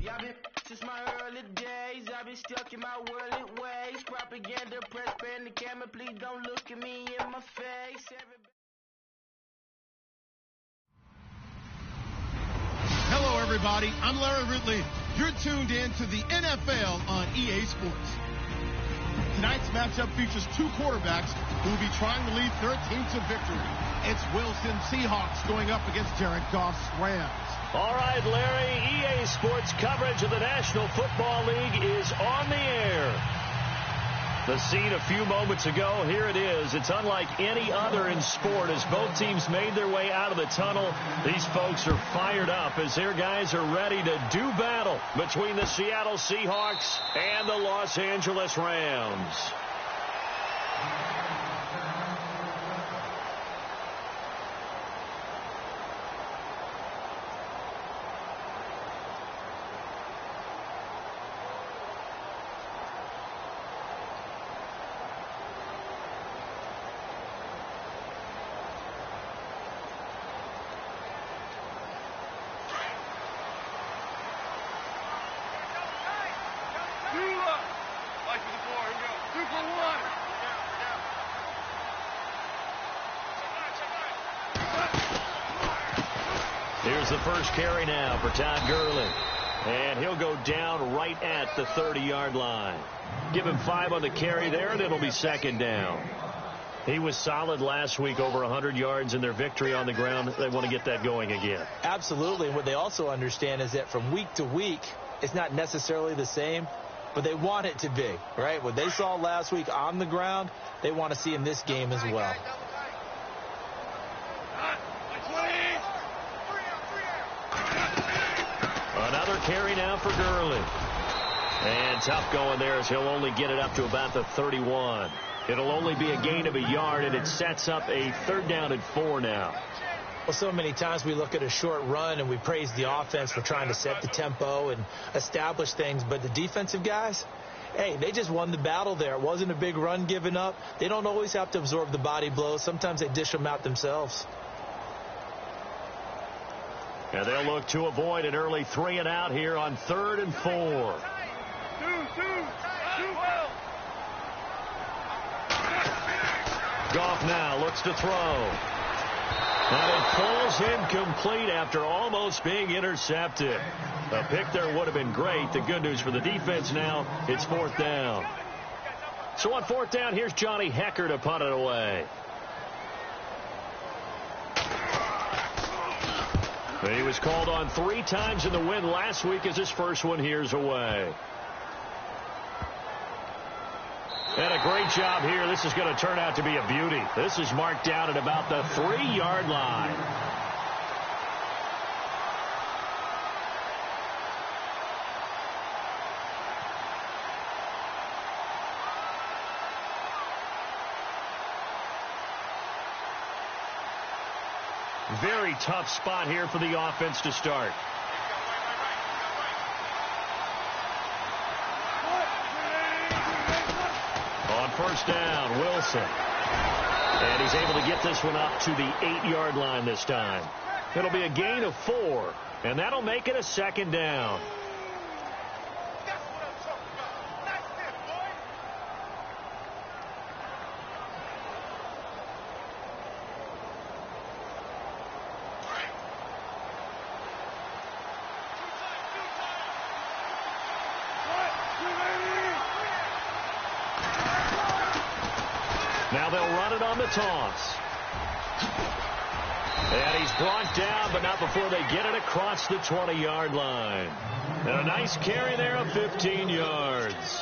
Yeah, since my early days, I've been stuck in my worldly ways. Propaganda, press, pan the camera, please don't look at me in my face. Hello, everybody. I'm Larry Ridley. You're tuned in to the NFL on EA Sports. Tonight's matchup features two quarterbacks who will be trying to lead their team to victory. It's Wilson Seahawks going up against Jared Goff's Rams. All right, Larry, EA Sports coverage of the National Football League is on the air. The scene a few moments ago, here it is. It's unlike any other in sport as both teams made their way out of the tunnel. These folks are fired up as their guys are ready to do battle between the Seattle Seahawks and the Los Angeles Rams. Here's the first carry now for Todd Gurley. And he'll go down right at the 30-yard line. Give him 5 on the carry there, and it'll be second down. He was solid last week, over 100 yards in their victory on the ground. They want to get that going again. Absolutely. And what they also understand is that from week to week, it's not necessarily the same, but they want it to be, right? What they saw last week on the ground, they want to see in this game as well. Another carry now for Gurley. And tough going there as he'll only get it up to about the 31. It'll only be a gain of a yard, and it sets up a 3rd down and 4 now. Well, so many times we look at a short run and we praise the offense for trying to set the tempo and establish things, but the defensive guys, hey, they just won the battle there. It wasn't a big run given up. They don't always have to absorb the body blows. Sometimes they dish them out themselves. And they'll look to avoid an early 3 and out here on 3rd and 4. Goff now looks to throw. And it falls incomplete after almost being intercepted. A pick there would have been great. The good news for the defense now, it's 4th down. So on 4th down, here's Johnny Hecker to punt it away. He was called on 3 times in the win last week as his first one here's away. And a great job here. This is going to turn out to be a beauty. This is marked down at about the 3-yard line. Very tough spot here for the offense to start. On 1st down, Wilson. And he's able to get this one up to the 8-yard line this time. It'll be a gain of 4, and that'll make it a 2nd down. Now they'll run it on the toss. And he's brought down, but not before they get it across the 20-yard line. And a nice carry there of 15 yards.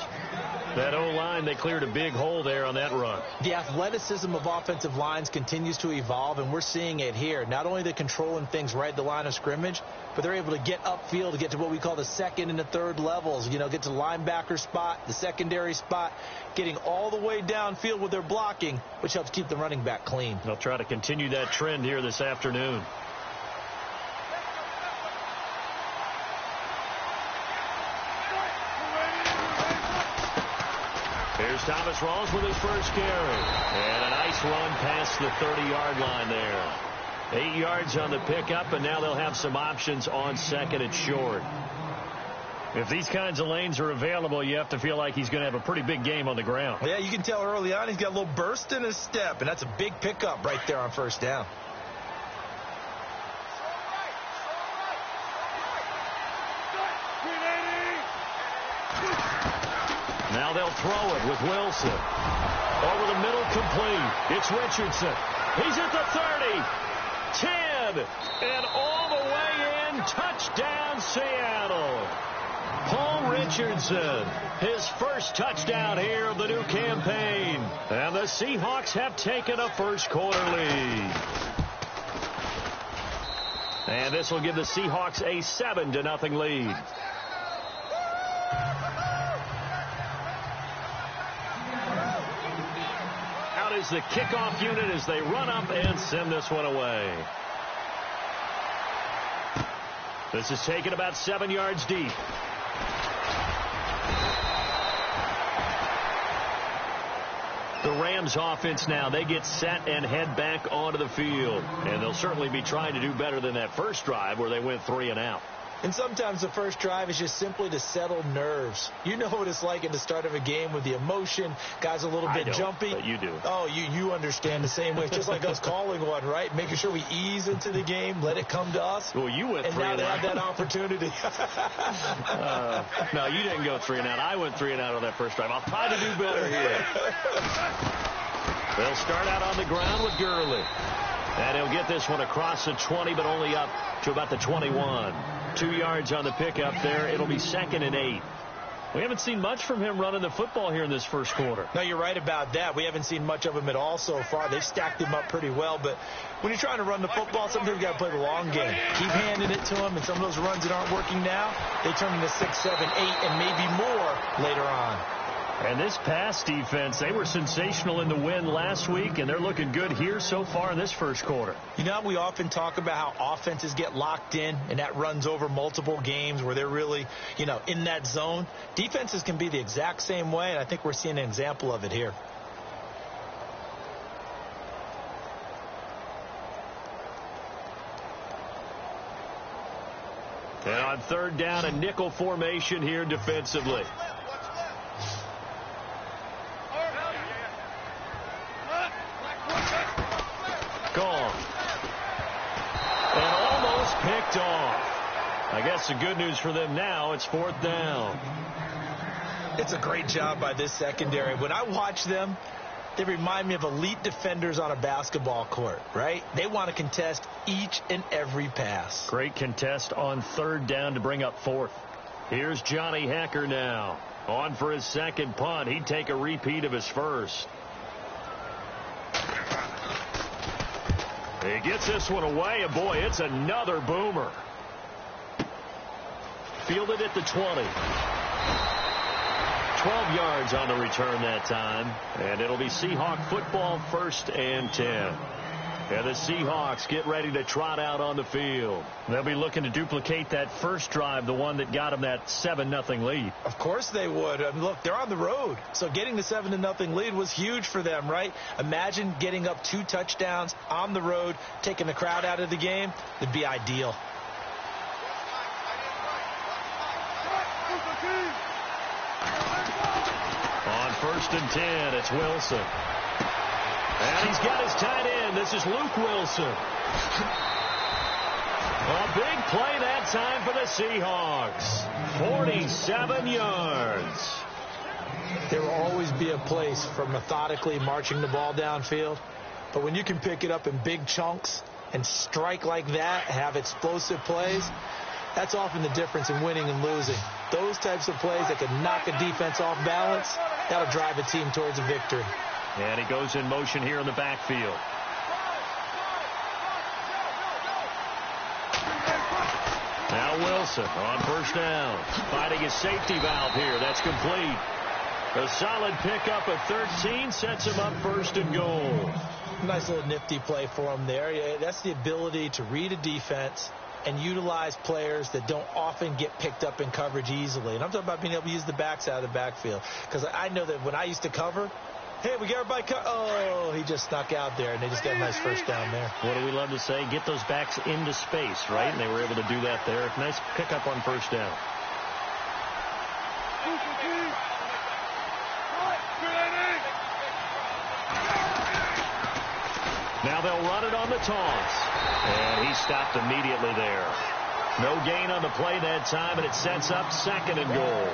That O-line, they cleared a big hole there on that run. The athleticism of offensive lines continues to evolve, and we're seeing it here. Not only they're controlling things right at the line of scrimmage, but they're able to get upfield to get to what we call the 2nd and the 3rd levels. You know, get to the linebacker spot, the secondary spot, getting all the way downfield with their blocking, which helps keep the running back clean. They'll try to continue that trend here this afternoon. Here's Thomas Rawls with his first carry. And a nice run past the 30-yard line there. 8 yards on the pickup, and now they'll have some options on 2nd and short. If these kinds of lanes are available, you have to feel like he's going to have a pretty big game on the ground. Yeah, you can tell early on he's got a little burst in his step, and that's a big pickup right there on first down. Now they'll throw it with Wilson. Over the middle, complete. It's Richardson. He's at the 30, 10, and all the way in. Touchdown, Seattle. Paul Richardson, his first touchdown here of the new campaign. And the Seahawks have taken a first-quarter lead. And this will give the Seahawks a 7-0 lead. Out is the kickoff unit as they run up and send this one away. This is taken about 7 yards deep. The Rams offense now, they get set and head back onto the field. And they'll certainly be trying to do better than that first drive where they went 3 and out. And sometimes the first drive is just simply to settle nerves. You know what it's like at the start of a game with the emotion. Guys a little bit jumpy. But you do. Oh, you understand the same way. It's just like us calling one, right? Making sure we ease into the game, let it come to us. Well, you went 3 and out. And now they have that opportunity. No, you didn't go 3 and out. I went 3 and out on that first drive. I'll try to do better here. They'll start out on the ground with Gurley. And he'll get this one across the 20, but only up to about the 21. 2 yards on the pickup there. It'll be 2nd and 8. We haven't seen much from him running the football here in this first quarter. No, you're right about that. We haven't seen much of him at all so far. They've stacked him up pretty well. But when you're trying to run the football, sometimes you got to play the long game. Keep handing it to him, and some of those runs that aren't working now, they turn into 6, 7, 8, and maybe more later on. And this pass defense, they were sensational in the win last week, and they're looking good here so far in this first quarter. You know, we often talk about how offenses get locked in, and that runs over multiple games where they're really, in that zone. Defenses can be the exact same way, and I think we're seeing an example of it here. And on 3rd down, a nickel formation here defensively. Gone. And almost picked off. I guess the good news for them now, it's 4th down. It's a great job by this secondary. When I watch them, they remind me of elite defenders on a basketball court, right? They want to contest each and every pass. Great contest on 3rd down to bring up 4th. Here's Johnny Hecker now. On for his second punt. He'd take a repeat of his first. He gets this one away, and boy, it's another boomer. Fielded at the 20. 12 yards on the return that time, and it'll be Seahawk football, 1st and 10. And the Seahawks get ready to trot out on the field. They'll be looking to duplicate that first drive, the one that got them that 7-0 lead. Of course they would. I mean, look, they're on the road. So getting the 7-0 lead was huge for them, right? Imagine getting up 2 touchdowns on the road, taking the crowd out of the game. It'd be ideal. On 1st and 10, it's Wilson. And he's got his tight end. This is Luke Wilson. A big play that time for the Seahawks. 47 yards. There will always be a place for methodically marching the ball downfield. But when you can pick it up in big chunks and strike like that, have explosive plays, that's often the difference in winning and losing. Those types of plays that can knock a defense off balance, that'll drive a team towards a victory. And he goes in motion here in the backfield. Now Wilson on 1st down. Finding his safety valve here. That's complete. A solid pickup of 13 sets him up 1st and goal. Nice little nifty play for him there. Yeah, that's the ability to read a defense and utilize players that don't often get picked up in coverage easily. And I'm talking about being able to use the backs out of the backfield. Because I know that when I used to cover, hey, we got everybody oh, he just snuck out there, and they just got a nice 1st down there. What do we love to say? Get those backs into space, right? And they were able to do that there. Nice pickup on 1st down. Now they'll run it on the toss. And he stopped immediately there. No gain on the play that time, and it sets up 2nd and goal.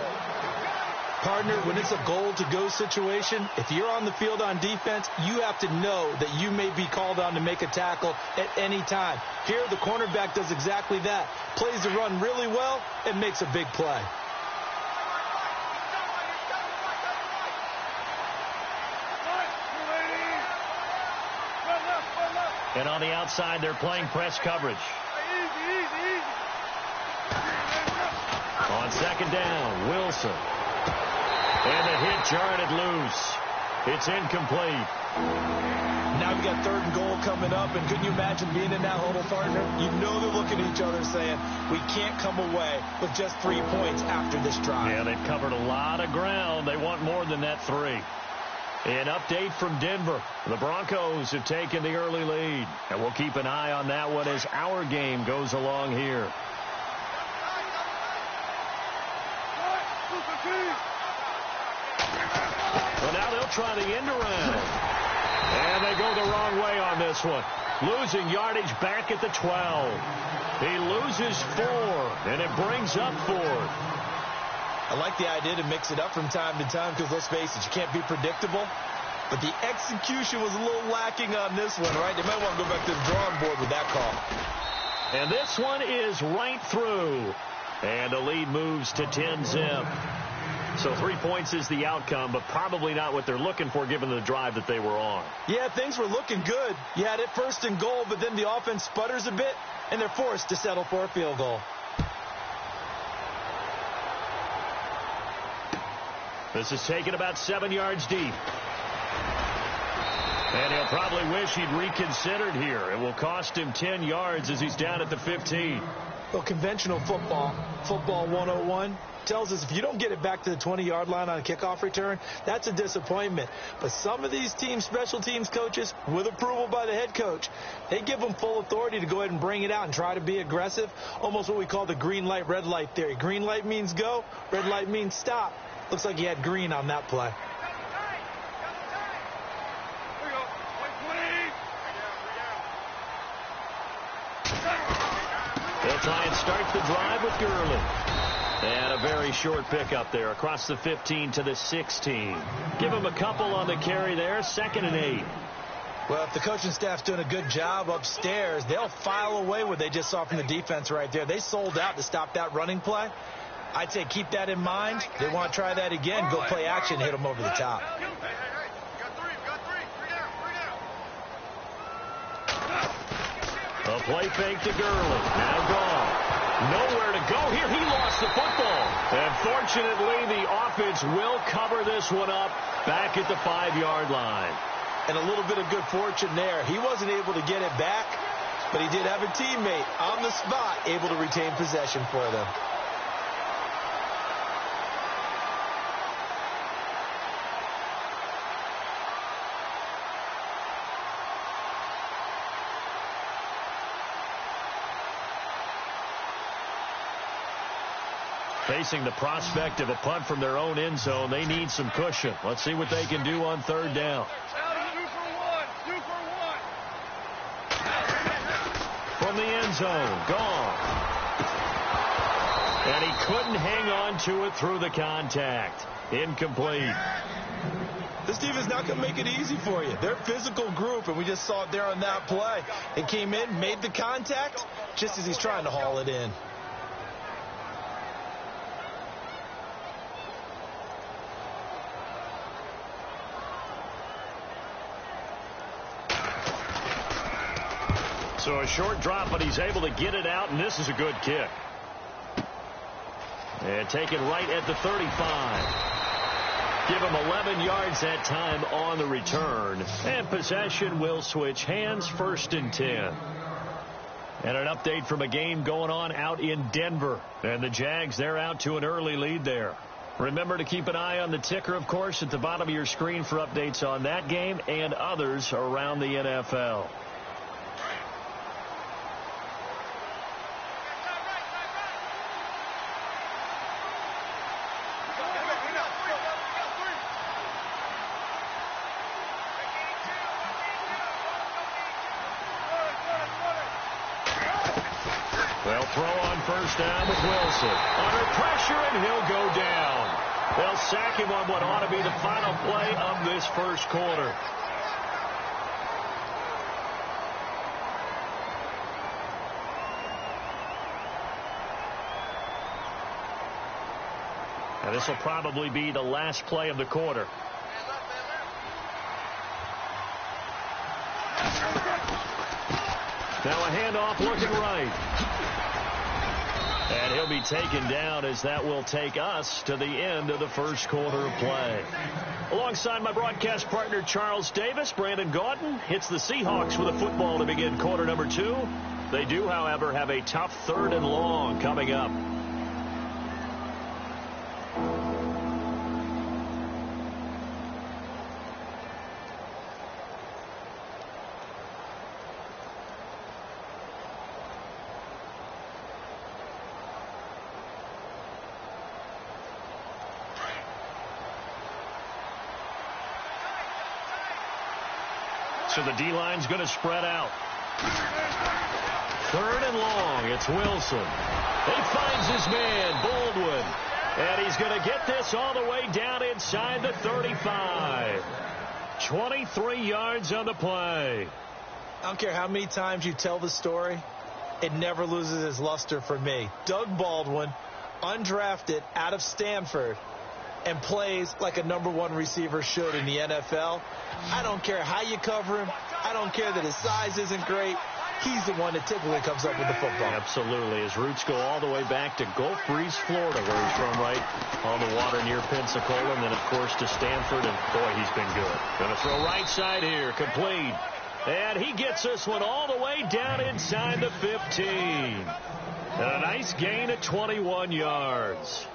Partner, when it's a goal-to-go situation, if you're on the field on defense, you have to know that you may be called on to make a tackle at any time. Here, the cornerback does exactly that. Plays the run really well and makes a big play. And on the outside, they're playing press coverage. On 2nd down, Wilson. And the hit jarred it loose. It's incomplete. Now we got 3rd and goal coming up, and couldn't you imagine being in that huddle, partner? You know they're looking at each other saying, we can't come away with just 3 points after this drive. Yeah, they've covered a lot of ground. They want more than that 3. An update from Denver. The Broncos have taken the early lead, and we'll keep an eye on that one as our game goes along here. Well, now they'll try the end around. And they go the wrong way on this one. Losing yardage back at the 12. He loses 4, and it brings up 4. I like the idea to mix it up from time to time because, let's face it, you can't be predictable. But the execution was a little lacking on this one, right? They might want to go back to the drawing board with that call. And this one is right through. And the lead moves to 10-zip. So 3 points is the outcome, but probably not what they're looking for given the drive that they were on. Yeah, things were looking good. You had it 1st and goal, but then the offense sputters a bit, and they're forced to settle for a field goal. This is taken about 7 yards deep. And he'll probably wish he'd reconsidered here. It will cost him 10 yards as he's down at the 15. Well, conventional football 101, tells us if you don't get it back to the 20-yard line on a kickoff return, that's a disappointment. But some of these teams, special teams coaches, with approval by the head coach, they give them full authority to go ahead and bring it out and try to be aggressive, almost what we call the green light, red light theory. Green light means go, red light means stop. Looks like he had green on that play. They'll try and start the drive with Gurley. And a very short pickup there across the 15 to the 16. Give him a couple on the carry there. 2nd and 8. Well, if the coaching staff's doing a good job upstairs, they'll file away what they just saw from the defense right there. They sold out to stop that running play. I'd say keep that in mind. They want to try that again. Go play action, hit them over the top. A play fake to Gurley. Now gone. Nowhere to go here. He lost the football. And fortunately, the offense will cover this one up back at the 5-yard line. And a little bit of good fortune there. He wasn't able to get it back, but he did have a teammate on the spot able to retain possession for them. Facing the prospect of a punt from their own end zone, they need some cushion. Let's see what they can do on 3rd down. From the end zone, gone. And he couldn't hang on to it through the contact. Incomplete. This team is not going to make it easy for you. They're a physical group, and we just saw it there on that play. It came in, made the contact, just as he's trying to haul it in. So a short drop, but he's able to get it out, and this is a good kick. And taken right at the 35. Give him 11 yards that time on the return. And possession will switch hands, 1st and 10. And an update from a game going on out in Denver. And the Jags, they're out to an early lead there. Remember to keep an eye on the ticker, of course, at the bottom of your screen for updates on that game and others around the NFL. They'll throw on first down with Wilson. Under pressure, and he'll go down. They'll sack him on what ought to be the final play of this first quarter. And this will probably be the last play of the quarter. Now a handoff looking right. And he'll be taken down as that will take us to the end of the first quarter of play. Alongside my broadcast partner Charles Davis, Brandon Gaudin hits the Seahawks with a football to begin quarter number 2. They do, however, have a tough 3rd and long coming up. So the D-line's going to spread out. 3rd and long. It's Wilson. He finds his man, Baldwin. And he's going to get this all the way down inside the 35. 23 yards on the play. I don't care how many times you tell the story, it never loses its luster for me. Doug Baldwin, undrafted out of Stanford, and plays like a #1 receiver should in the NFL. I don't care how you cover him. I don't care that his size isn't great. He's the one that typically comes up with the football. Absolutely. His roots go all the way back to Gulf Breeze, Florida, where he's from, right on the water near Pensacola, and then, of course, to Stanford, and, boy, he's been good. Going to throw right side here, complete. And he gets this one all the way down inside the 15. And a nice gain of 21 yards.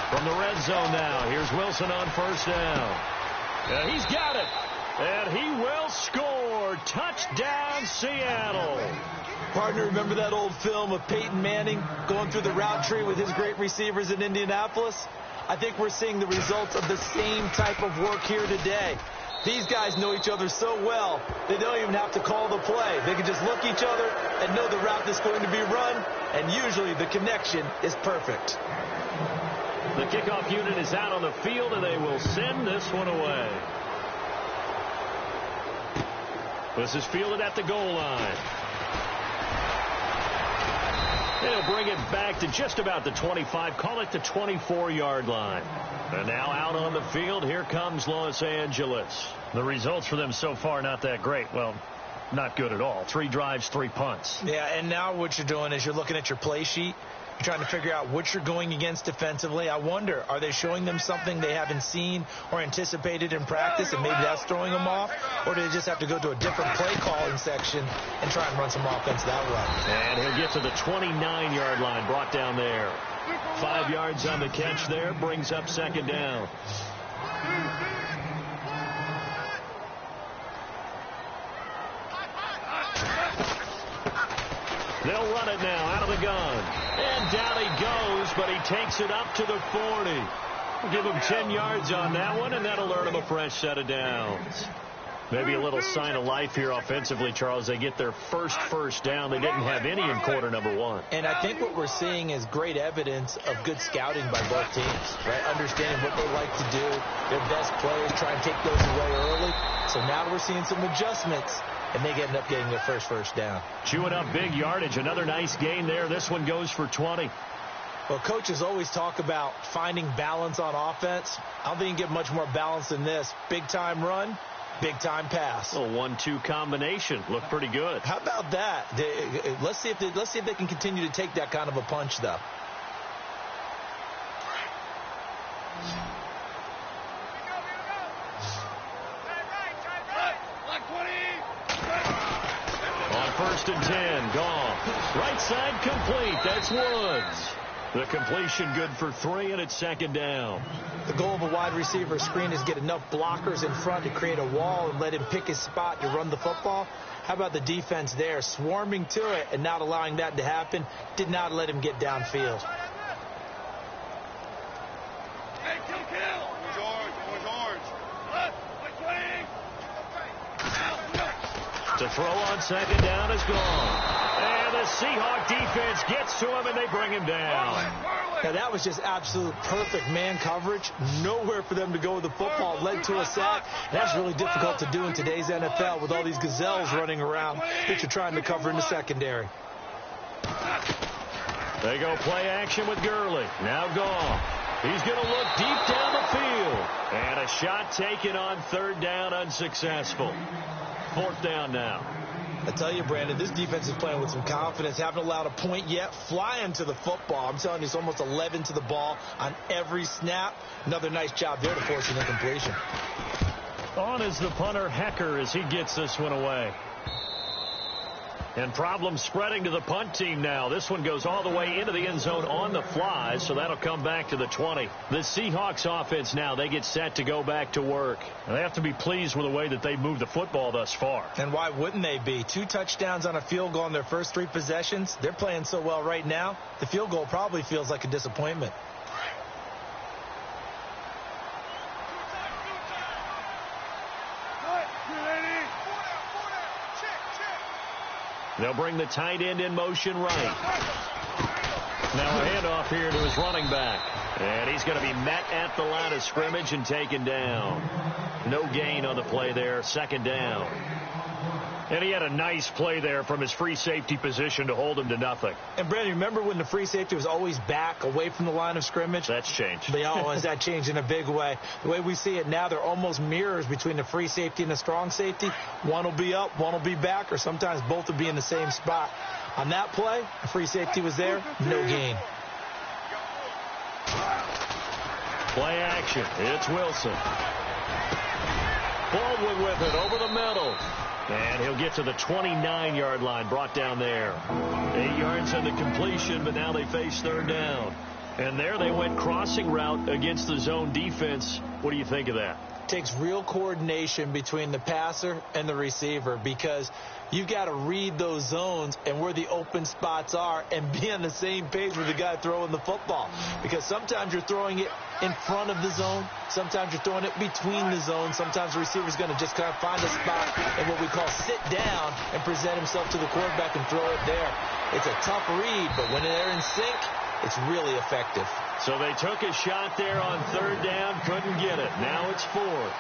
From the red zone now, here's Wilson on first down. And he's got it. And he will score. Touchdown, Seattle. Partner, remember that old film of Peyton Manning going through the route tree with his great receivers in Indianapolis? I think we're seeing the results of the same type of work here today. These guys know each other so well, they don't even have to call the play. They can just look each other and know the route that's going to be run, and usually the connection is perfect. The kickoff unit is out on the field, and they will send this one away. This is fielded at the goal line. They'll bring it back to just about the 25, call it the 24-yard line. And now out on the field, here comes Los Angeles. The results for them so far, not that great. Well, not good at all. 3 drives, 3 punts. Yeah, and now what you're doing is you're looking at your play sheet. You're trying to figure out what you're going against defensively. I wonder, are they showing them something they haven't seen or anticipated in practice, and maybe that's throwing them off? Or do they just have to go to a different play calling section and try and run some offense that way? And he'll get to the 29-yard line, brought down there. 5 yards on the catch there, brings up second down. They'll run it now out of the gun. And down he goes, but he takes it up to the 40. We'll give him 10 yards on that one, and that'll earn him a fresh set of downs. Maybe a little sign of life here offensively, Charles. They get their first down. They didn't have any in quarter number 1. And I think what we're seeing is great evidence of good scouting by both teams, right? Understanding what they like to do. Their best players try and take those away early. So now we're seeing some adjustments, and they end up getting their first down. Chewing up big yardage. Another nice gain there. This one goes for 20. Well, coaches always talk about finding balance on offense. I don't think you can get much more balance than this. Big-time run, big-time pass. A 1-2 combination. Looked pretty good. How about that? Let's see if they can continue to take that kind of a punch, though. On 1st and 10, gone. Right side complete. That's Woods. The completion good for 3, and it's second down. The goal of a wide receiver screen is get enough blockers in front to create a wall and let him pick his spot to run the football. How about the defense there, swarming to it and not allowing that to happen? Did not let him get downfield. To throw on second down is gone. And the Seahawk defense gets to him, and they bring him down. Now, that was just absolute perfect man coverage. Nowhere for them to go with the football. Led to a sack. That's really difficult to do in today's NFL with all these gazelles running around that you're trying to cover in the secondary. They go play action with Gurley. Now Goff. He's going to look deep down the field. And a shot taken on third down, unsuccessful. Fourth down now. I tell you, Brandon, this defense is playing with some confidence. Haven't allowed a point yet. Flying to the football. I'm telling you, it's almost 11 to the ball on every snap. Another nice job there to force an incompletion. On is the punter, Hecker, as he gets this one away. And problems spreading to the punt team now. This one goes all the way into the end zone on the fly, so that'll come back to the 20. The Seahawks offense now, they get set to go back to work. And they have to be pleased with the way that they've moved the football thus far. And why wouldn't they be? 2 touchdowns on a field goal in their first 3 possessions. They're playing so well right now, the field goal probably feels like a disappointment. They'll bring the tight end in motion right. Now a handoff here to his running back. And he's going to be met at the line of scrimmage and taken down. No gain on the play there. Second down. And he had a nice play there from his free safety position to hold him to nothing. And, Brandon, remember when the free safety was always back away from the line of scrimmage? That's changed. Has that changed in a big way? The way we see it now, they're almost mirrors between the free safety and the strong safety. One will be up, one will be back, or sometimes both will be in the same spot. On that play, the free safety was there, no gain. Play action. It's Wilson. Baldwin with it over the middle. And he'll get to the 29-yard line, brought down there. 8 yards on the completion, but now they face third down. And there they went crossing route against the zone defense. What do you think of that? Takes real coordination between the passer and the receiver, because you've got to read those zones and where the open spots are and be on the same page with the guy throwing the football. Because sometimes you're throwing it in front of the zone. Sometimes you're throwing it between the zones. Sometimes the receiver's going to just kind of find a spot and what we call sit down and present himself to the quarterback and throw it there. It's a tough read, but when they're in sync, it's really effective. So they took a shot there on third down, couldn't get it. Now it's fourth.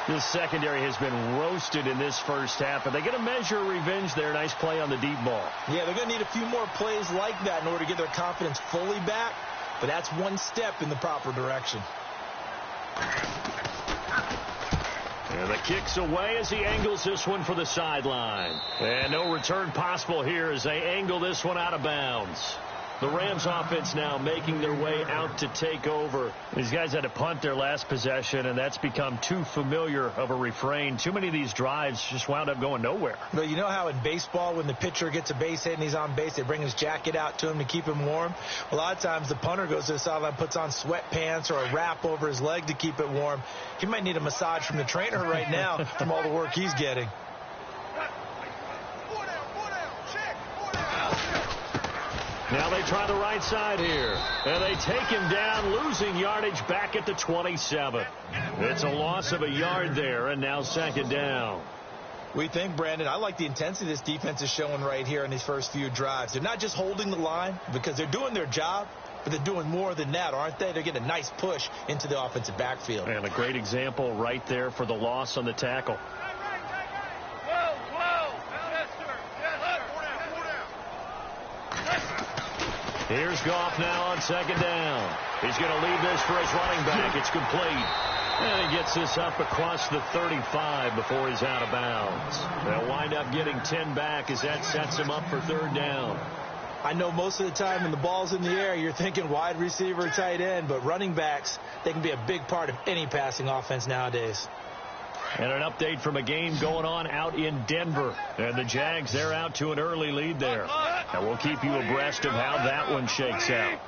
This secondary has been roasted in this first half, but they get a measure of revenge there. Nice play on the deep ball. Yeah, they're going to need a few more plays like that in order to get their confidence fully back, but that's one step in the proper direction. And the kick's away as he angles this one for the sideline. And no return possible here as they angle this one out of bounds. The Rams offense now making their way out to take over. These guys had to punt their last possession, and that's become too familiar of a refrain. Too many of these drives just wound up going nowhere. Well, you know how in baseball when the pitcher gets a base hit and he's on base, they bring his jacket out to him to keep him warm? A lot of times the punter goes to the sideline, puts on sweatpants or a wrap over his leg to keep it warm. He might need a massage from the trainer right now from all the work he's getting. Now they try the right side here. And they take him down, losing yardage back at the 27. It's a loss of a yard there, and now second down. We think, Brandon, I like the intensity this defense is showing right here in these first few drives. They're not just holding the line because they're doing their job, but they're doing more than that, aren't they? They're getting a nice push into the offensive backfield. And a great example right there for the loss on the tackle. Here's Goff now on second down. He's going to leave this for his running back. It's complete. And he gets this up across the 35 before he's out of bounds. They'll wind up getting 10 back as that sets him up for third down. I know most of the time when the ball's in the air, you're thinking wide receiver, tight end, but running backs, they can be a big part of any passing offense nowadays. And an update from a game going on out in Denver. And the Jags, they're out to an early lead there. And we'll keep you abreast of how that one shakes out.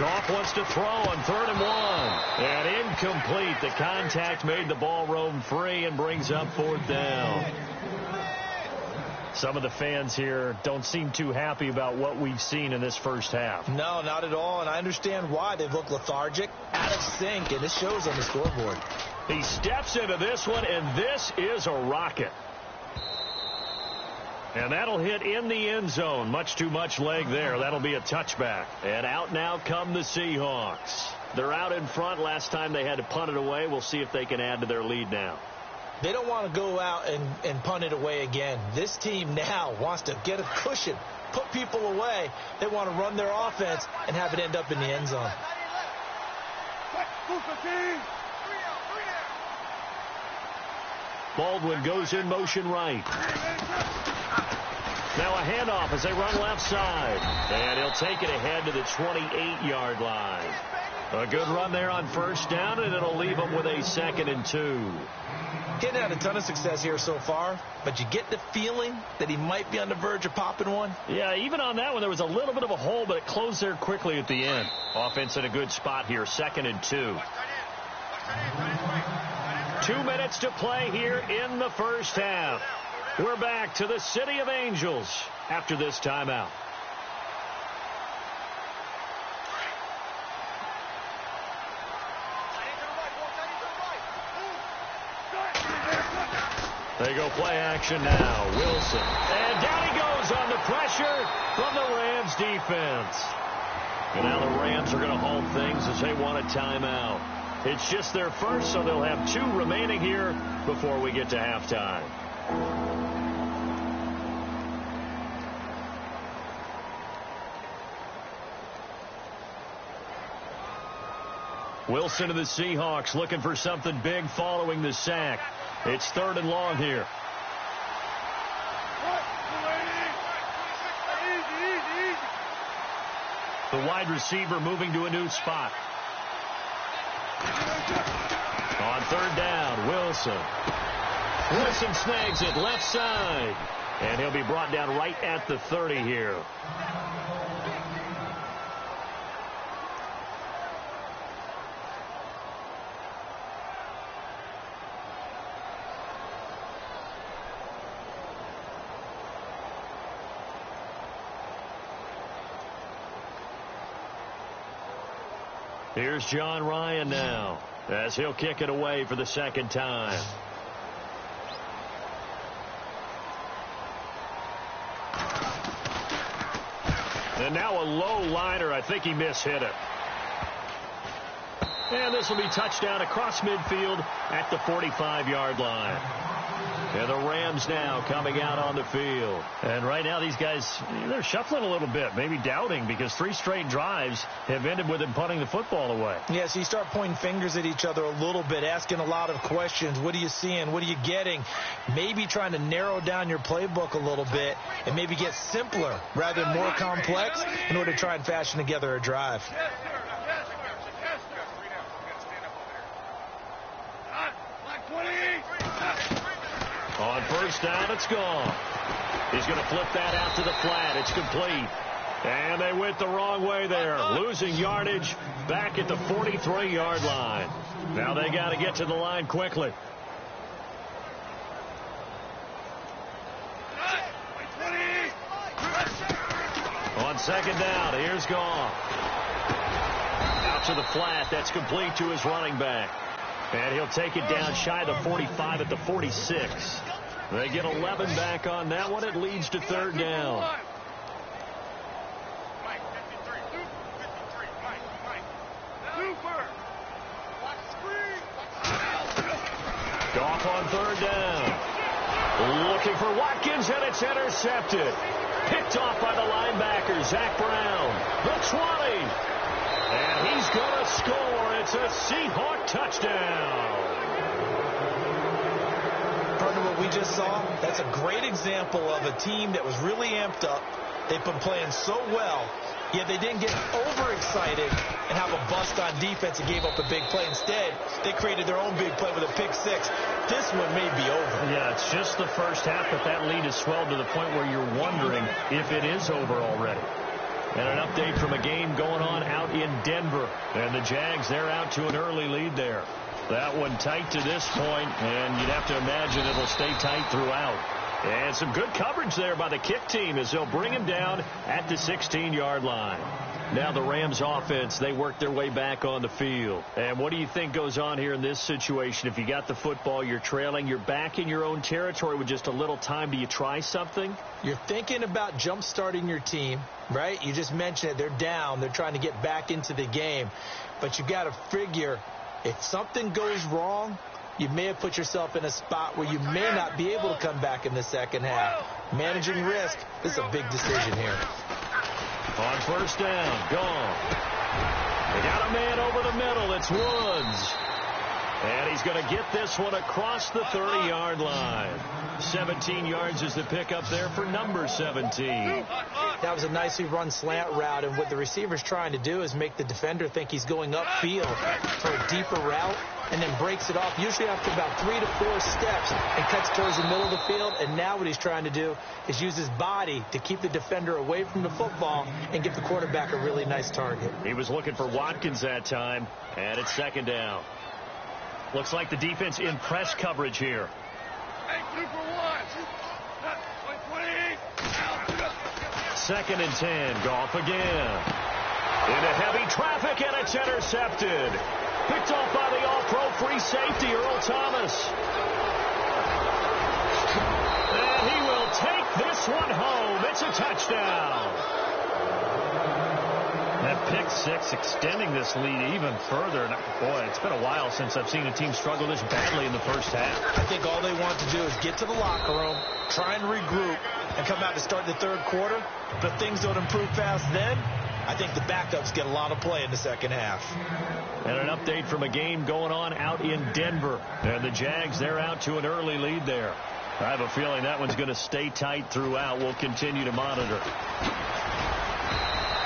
Goff wants to throw on 3rd and 1. And incomplete. The contact made the ball roam free and brings up 4th down. Some of the fans here don't seem too happy about what we've seen in this first half. No, not at all, and I understand why. They've looked lethargic, out of sync, and it shows on the scoreboard. He steps into this one, and this is a rocket. And that'll hit in the end zone. Much too much leg there. That'll be a touchback. And out now come the Seahawks. They're out in front. Last time they had to punt it away. We'll see if they can add to their lead now. They don't want to go out and punt it away again. This team now wants to get a cushion, put people away. They want to run their offense and have it end up in the end zone. Baldwin goes in motion right. Now a handoff as they run left side. And he'll take it ahead to the 28-yard line. A good run there on 1st down, and it'll leave them with a 2nd and 2. Getting had a ton of success here so far, but you get the feeling that he might be on the verge of popping one. Yeah, even on that one, there was a little bit of a hole, but it closed there quickly at the end. Offense in a good spot here, 2nd and 2. 2 minutes to play here in the first half. We're back to the City of Angels after this timeout. They go play action now. Wilson. And down he goes on the pressure from the Rams defense. And now the Rams are going to hold things as they want a timeout. It's just their first, so they'll have 2 remaining here before we get to halftime. Wilson to the Seahawks looking for something big following the sack. It's 3rd and long here. The wide receiver moving to a new spot. On 3rd down, Wilson. Wilson snags it left side. And he'll be brought down right at the 30 here. Here's John Ryan now as he'll kick it away for the 2nd time. And now a low liner. I think he mishit it. And this will be touchdown across midfield at the 45-yard line. And the Rams now coming out on the field. And right now these guys, they're shuffling a little bit, maybe doubting, because 3 straight drives have ended with them punting the football away. Yeah, so you start pointing fingers at each other a little bit, asking a lot of questions. What are you seeing? What are you getting? Maybe trying to narrow down your playbook a little bit and maybe get simpler rather than more complex in order to try and fashion together a drive. On 1st down, it's gone. He's going to flip that out to the flat. It's complete. And they went the wrong way there, losing yardage back at the 43-yard line. Now they got to get to the line quickly. On 2nd down, here's Goff. Out to the flat. That's complete to his running back. And he'll take it down shy of the 45 at the 46. They get 11 back on that one. It leads to 3rd down. Goff on 3rd down. Looking for Watkins, and it's intercepted. Picked off by the linebacker, Zach Brown. The 20. And he's going to score. It's a Seahawk touchdown. Partner, what we just saw, that's a great example of a team that was really amped up. They've been playing so well, yet they didn't get overexcited and have a bust on defense and gave up a big play. Instead, they created their own big play with a pick 6. This one may be over. Yeah, it's just the first half, but that lead has swelled to the point where you're wondering if it is over already. And an update from a game going on out in Denver. And the Jags, they're out to an early lead there. That one tight to this point, and you'd have to imagine it'll stay tight throughout. And some good coverage there by the kick team as they'll bring him down at the 16-yard line. Now the Rams offense, they work their way back on the field. And what do you think goes on here in this situation? If you got the football, you're trailing, you're back in your own territory with just a little time. Do you try something? You're thinking about jump-starting your team, right? You just mentioned it. They're down. They're trying to get back into the game. But you got to figure if something goes wrong, you may have put yourself in a spot where you may not be able to come back in the second half. Managing risk, this is a big decision here. On first down, gone. They got a man over the middle. It's Woods. And he's going to get this one across the 30-yard line. 17 yards is the pickup there for number 17. That was a nicely run slant route, and what the receiver's trying to do is make the defender think he's going upfield for a deeper route, and then breaks it off, usually after about 3 to 4 steps, and cuts towards the middle of the field. And now what he's trying to do is use his body to keep the defender away from the football and give the quarterback a really nice target. He was looking for Watkins that time, and it's second down. Looks like the defense in press coverage here. Second and 10. Goff again. Into heavy traffic, and it's intercepted. Picked off by the all-pro free safety, Earl Thomas. And he will take this one home. It's a touchdown. That pick six extending this lead even further. Boy, it's been a while since I've seen a team struggle this badly in the first half. I think all they want to do is get to the locker room, try and regroup, and come out to start the third quarter. But things don't improve fast then. I think the backups get a lot of play in the second half. And an update from a game going on out in Denver. And the Jags, they're out to an early lead there. I have a feeling that one's going to stay tight throughout. We'll continue to monitor.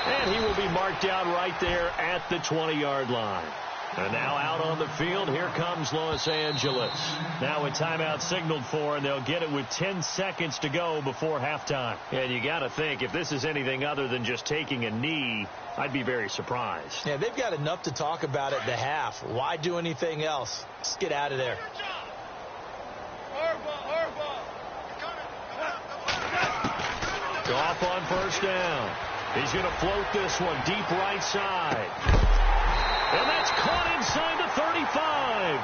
And he will be marked down right there at the 20-yard line. And now out on the field, here comes Los Angeles. Now a timeout signaled for, and they'll get it with 10 seconds to go before halftime. And you got to think, if this is anything other than just taking a knee, I'd be very surprised. Yeah, they've got enough to talk about at the half. Why do anything else? Let's get out of there. Goff on first down. He's going to float this one deep right side. And that's caught inside the 35.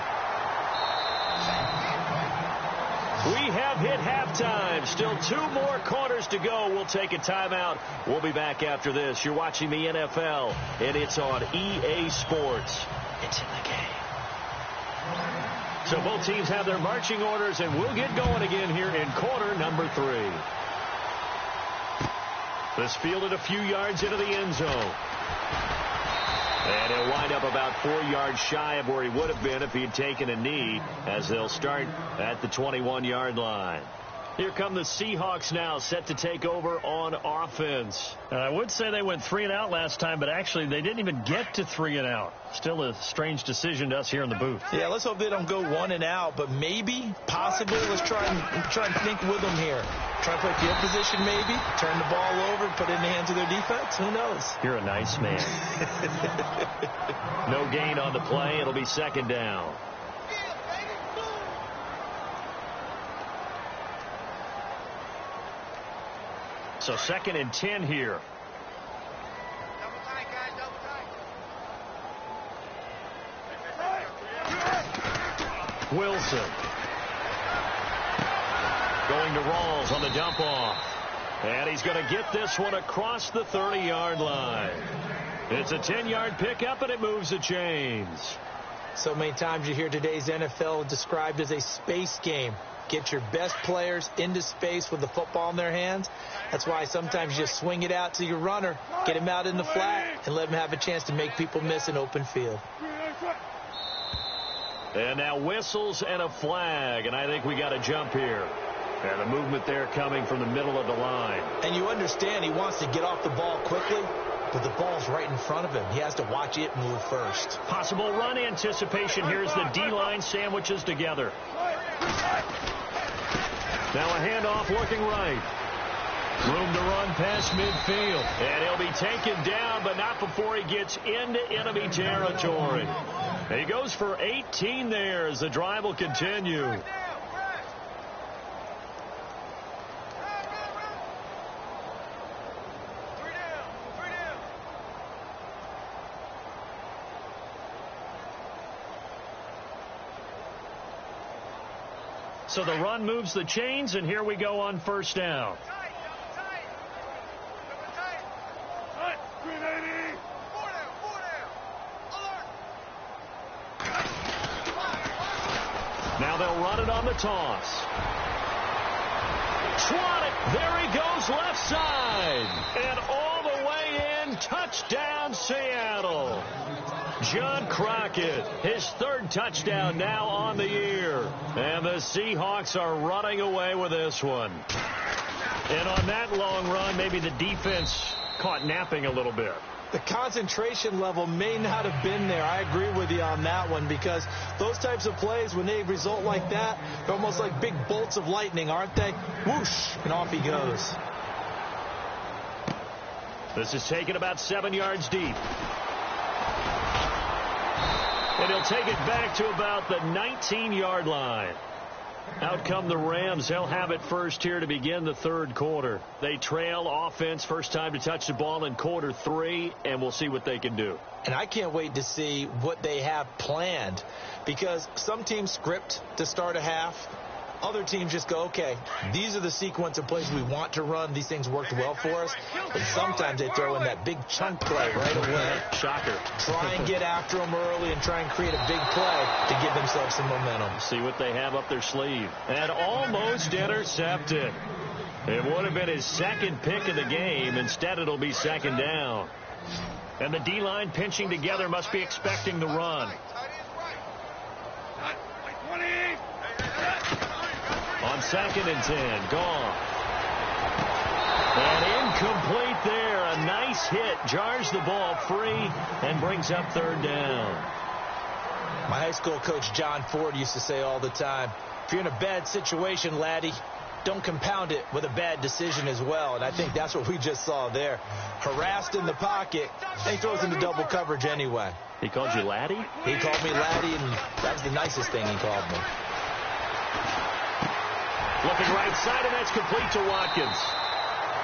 We have hit halftime. Still 2 more quarters to go. We'll take a timeout. We'll be back after this. You're watching the NFL, and it's on EA Sports. It's in the game. So both teams have their marching orders, and we'll get going again here in quarter number 3. This fielded a few yards into the end zone. And he'll wind up about 4 yards shy of where he would have been if he had taken a knee, as they'll start at the 21-yard line. Here come the Seahawks now, set to take over on offense. I would say they went 3 and out last time, but actually they didn't even get to 3 and out. Still a strange decision to us here in the booth. Yeah, let's hope they don't go 1 and out, but maybe, possibly, let's try and think with them here. Try and play field position maybe, turn the ball over, put it in the hands of their defense. Who knows? You're a nice man. No gain on the play. It'll be second down. So second and 10 here. Wilson. Going to Rawls on the dump off. And he's going to get this one across the 30-yard line. It's a 10-yard pickup, and it moves the chains. So many times you hear today's NFL described as a space game. Get your best players into space with the football in their hands. That's why sometimes you just swing it out to your runner, get him out in the flat, and let him have a chance to make people miss an open field. And now whistles and a flag, and I think we got a jump here. And the movement there coming from the middle of the line. And you understand he wants to get off the ball quickly, but the ball's right in front of him. He has to watch it move first. Possible run anticipation here as the D-line sandwiches together. Now a handoff looking right. Room to run past midfield. And he'll be taken down, but not before he gets into enemy territory. He goes for 18 there as the drive will continue. So the run moves the chains, and here we go on first down. Now they'll run it on the toss. Swat it. There he goes left side. And all the way in. Touchdown, Seattle. John Crockett, his third touchdown now on the year. And the Seahawks are running away with this one. And on that long run, maybe the defense caught napping a little bit. The concentration level may not have been there. I agree with you on that one, because those types of plays, when they result like that, they're almost like big bolts of lightning, aren't they? Whoosh, and off he goes. This is taken about 7 yards deep. And he'll take it back to about the 19-yard line. Out come the Rams. They'll have it first here to begin the third quarter. They trail offense, first time to touch the ball in quarter 3, and we'll see what they can do. And I can't wait to see what they have planned, because some teams script to start a half. Other teams just go, okay, these are the sequence of plays we want to run. These things worked well for us. But sometimes they throw in that big chunk play right away. Shocker. Try and get after them early and try and create a big play to give themselves some momentum. See what they have up their sleeve. And almost intercepted. It would have been his second pick of the game. Instead, it'll be second down. And the D-line pinching together must be expecting the run. On 2nd and 10, gone. And incomplete there. A nice hit. Jars the ball free and brings up third down. My high school coach, John Ford, used to say all the time, if you're in a bad situation, laddie, don't compound it with a bad decision as well. And I think that's what we just saw there. Harassed in the pocket, and he throws into double coverage anyway. He called you laddie? He called me laddie, and that was the nicest thing he called me. Looking right side, and that's complete to Watkins.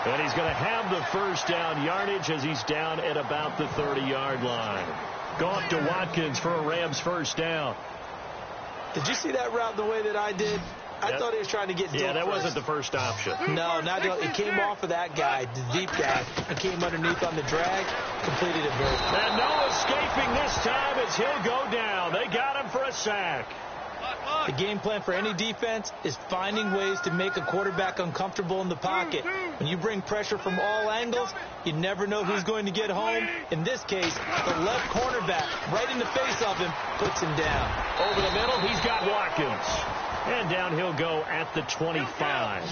And he's going to have the first down yardage as he's down at about the 30-yard line. Goff to Watkins for a Rams first down. Did you see that route the way that I did? I thought he was trying to get deep. Yeah, that first. wasn't the first option. No, not it came off of that guy, the deep guy, and came underneath on the drag, completed it very quick. And no escaping this time as he'll go down. They got him for a sack. The game plan for any defense is finding ways to make a quarterback uncomfortable in the pocket. When you bring pressure from all angles, you never know who's going to get home. In this case, the left cornerback, right in the face of him, puts him down. Over the middle, he's got Watkins. And down he'll go at the 25.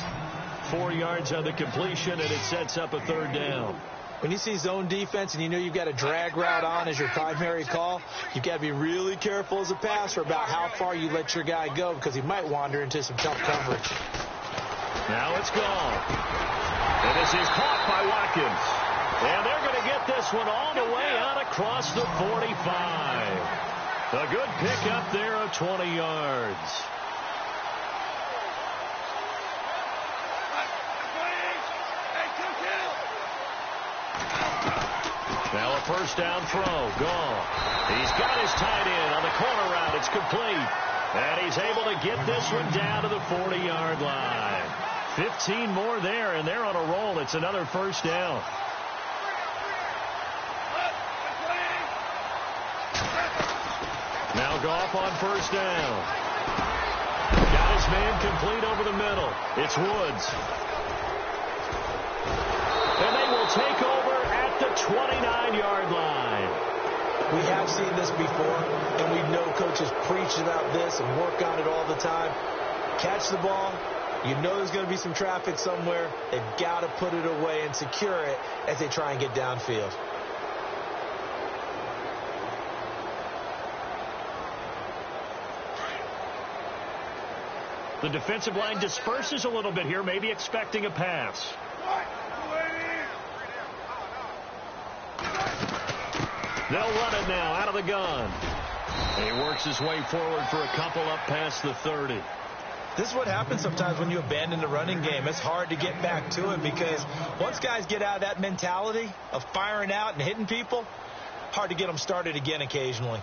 4 yards on the completion, and it sets up a third down. When you see zone defense and you know you've got a drag route on as your primary call, you've got to be really careful as a passer about how far you let your guy go, because he might wander into some tough coverage. Now it's gone. And this is caught by Watkins. And they're going to get this one all the way out across the 45. A good pickup there of 20 yards. Now a first down throw. Gone. He's got his tight end on the corner route. It's complete. And he's able to get this one down to the 40-yard line. 15 more there, and they're on a roll. It's another first down. Now Goff on first down. Got his man complete over the middle. It's Woods. And they will take over at the 29-yard line. We have seen this before, and we know coaches preach about this and work on it all the time. Catch the ball. You know there's going to be some traffic somewhere. They've got to put it away and secure it as they try and get downfield. The defensive line disperses a little bit here, maybe expecting a pass. They'll run it now out of the gun. He works his way forward for a couple up past the 30. This is what happens sometimes when you abandon the running game. It's hard to get back to it because once guys get out of that mentality of firing out and hitting people, hard to get them started again occasionally.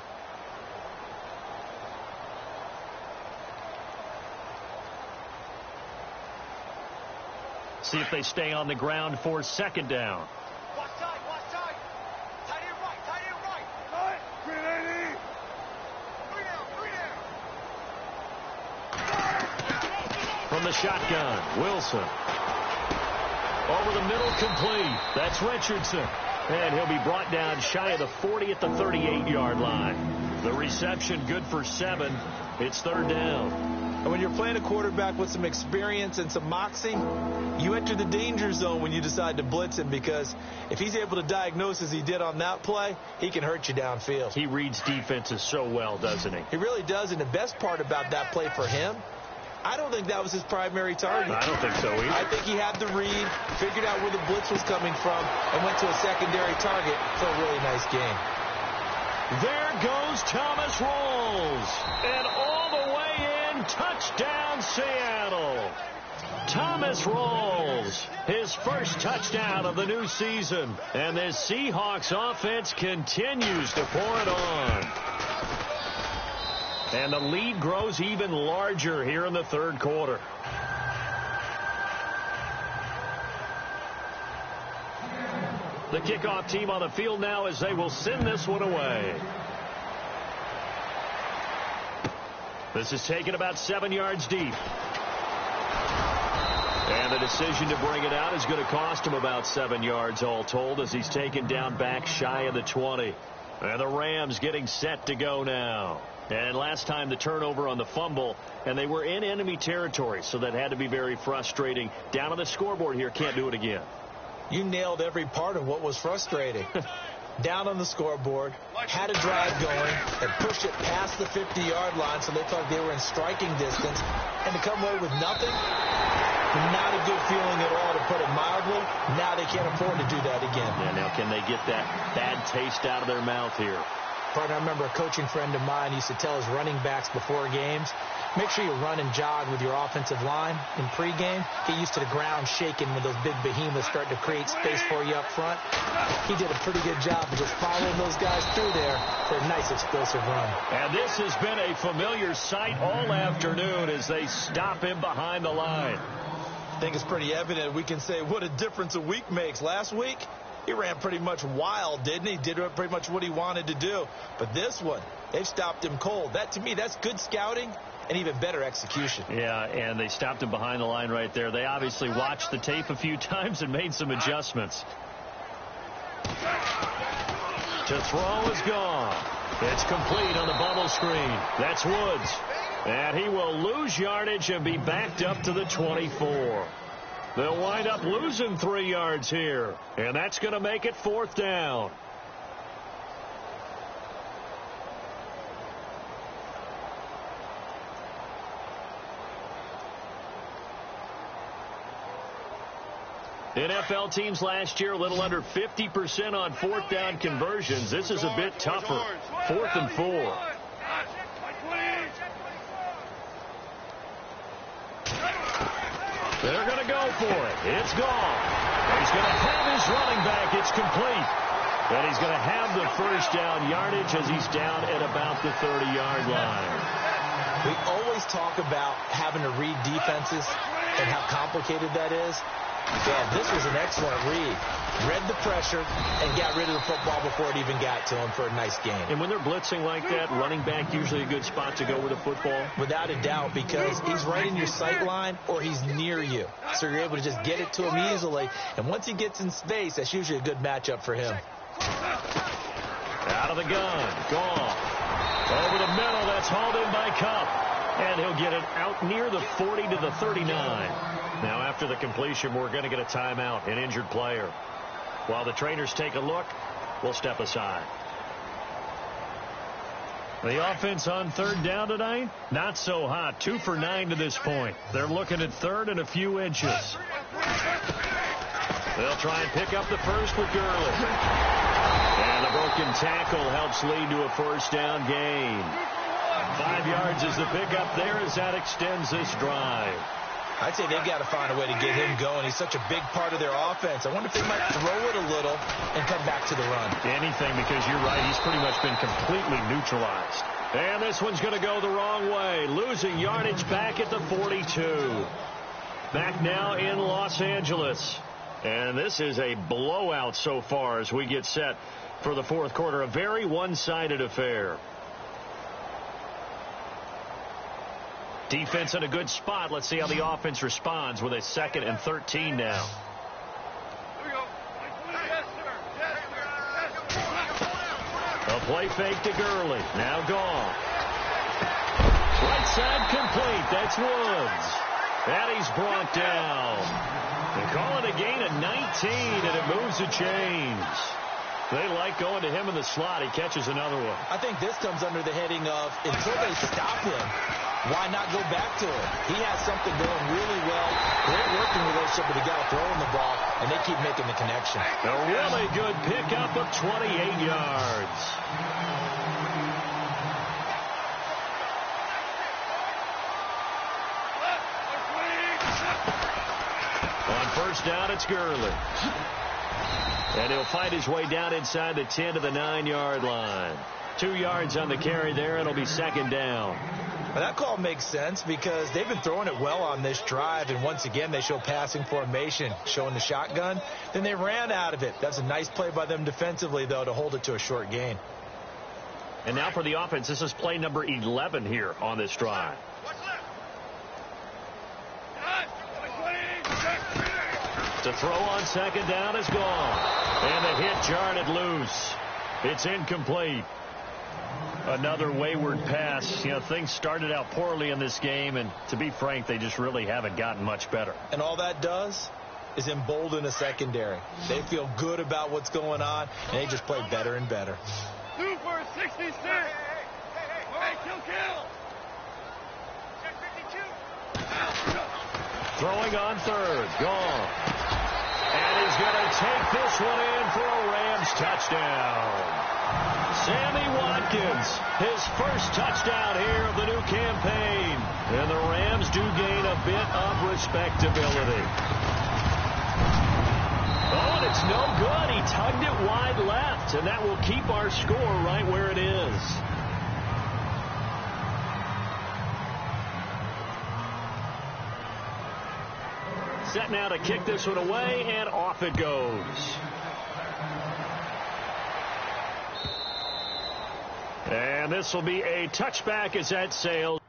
See if they stay on the ground for second down. From the shotgun, Wilson. Over the middle, complete. That's Richardson. And he'll be brought down shy of the 40 at the 38-yard line. The reception good for 7. It's third down. And when you're playing a quarterback with some experience and some moxie, you enter the danger zone when you decide to blitz him, because if he's able to diagnose as he did on that play, he can hurt you downfield. He reads defenses so well, doesn't he? He really does, and the best part about that play for him, I don't think that was his primary target. I don't think so either. I think he had the read, figured out where the blitz was coming from, and went to a secondary target for a really nice game. There goes Thomas Rawls. And all the way in, touchdown Seattle. Thomas Rawls, his first touchdown of the new season. And this Seahawks offense continues to pour it on. And the lead grows even larger here in the third quarter. The kickoff team on the field now as they will send this one away. This is taken about 7 yards deep. And the decision to bring it out is going to cost him about 7 yards all told, as he's taken down back shy of the 20. And the Rams getting set to go now. And last time the turnover on the fumble, and they were in enemy territory, so that had to be very frustrating. Down on the scoreboard here, can't do it again. You nailed every part of what was frustrating. Down on the scoreboard, had a drive going, and pushed it past the 50-yard line so they thought they were in striking distance, and to come away with nothing, not a good feeling at all, to put it mildly. Now they can't afford to do that again. Yeah, now can they get that bad taste out of their mouth here? Partner, I remember a coaching friend of mine used to tell his running backs before games, make sure you run and jog with your offensive line in pregame. Get used to the ground shaking when those big behemoths start to create space for you up front. He did a pretty good job of just following those guys through there for a nice explosive run. And this has been a familiar sight all afternoon as they stop him behind the line. I think it's pretty evident. We can say what a difference a week makes. Last week, he ran pretty much wild, didn't he? Did pretty much what he wanted to do. But this one, they've stopped him cold. That, to me, that's good scouting and even better execution. Yeah, and they stopped him behind the line right there. They obviously watched the tape a few times and made some adjustments. To throw is gone. It's complete on the bubble screen. That's Woods. And he will lose yardage and be backed up to the 24. They'll wind up losing 3 yards here. And that's going to make it fourth down. NFL teams last year a little under 50% on fourth down conversions. This is a bit tougher. 4th and 4. They're going to go for it. It's gone. He's going to have his running back. It's complete. And he's going to have the first down yardage as he's down at about the 30-yard line. We always talk about having to read defenses and how complicated that is. Yeah, this was an excellent read. Read the pressure and got rid of the football before it even got to him for a nice game. And when they're blitzing like that, running back usually a good spot to go with the football? Without a doubt, because he's right in your sight line or he's near you. So you're able to just get it to him easily. And once he gets in space, that's usually a good matchup for him. Out of the gun. Gone. Over the middle. That's hauled in by Cup. And he'll get it out near the 40 to the 39. Now, after the completion, we're going to get a timeout, an injured player. While the trainers take a look, we'll step aside. The offense on third down tonight, not so hot. 2 for 9 to this point. They're looking at third and a few inches. They'll try and pick up the first with Gurley. And the broken tackle helps lead to a first down gain. 5 yards is the pickup there as that extends this drive. I'd say they've got to find a way to get him going. He's such a big part of their offense. I wonder if they might throw it a little and come back to the run. Anything, because you're right, he's pretty much been completely neutralized. And this one's going to go the wrong way. Losing yardage back at the 42. Back now in Los Angeles. And this is a blowout so far as we get set for the fourth quarter. A very one-sided affair. Defense in a good spot. Let's see how the offense responds with a 2nd and 13 now. A play fake to Gurley. Now gone. Right side complete. That's Woods. And he's brought down. They call it a gain of 19, and it moves the chains. They like going to him in the slot. He catches another one. I think this comes under the heading of until they stop him, why not go back to it? He has something going really well. Great working relationship with the guy throwing the ball, and they keep making the connection. A really good pickup of 28 yards. On first down, it's Gurley. And he'll fight his way down inside the 10 to the 9-yard line. 2 yards on the carry there. It'll be 2nd down. Well, that call makes sense because they've been throwing it well on this drive, and once again they show passing formation, showing the shotgun. Then they ran out of it. That's a nice play by them defensively, though, to hold it to a short gain. And now for the offense, this is play number 11 here on this drive. To throw on 2nd down is gone. And the hit jarred loose. It's incomplete. Another wayward pass. You know, things started out poorly in this game, and to be frank, they just really haven't gotten much better. And all that does is embolden a secondary. They feel good about what's going on, and they just play better and better. 2 for 66. Hey, kill. Check 52. Throwing on 3rd. Gone. And he's going to take this one in for a Rams touchdown. Sammy Watkins, his first touchdown here of the new campaign. And the Rams do gain a bit of respectability. Oh, and it's no good. He tugged it wide left, and that will keep our score right where it is. Set now to kick this one away, and off it goes. And this will be a touchback as that sails.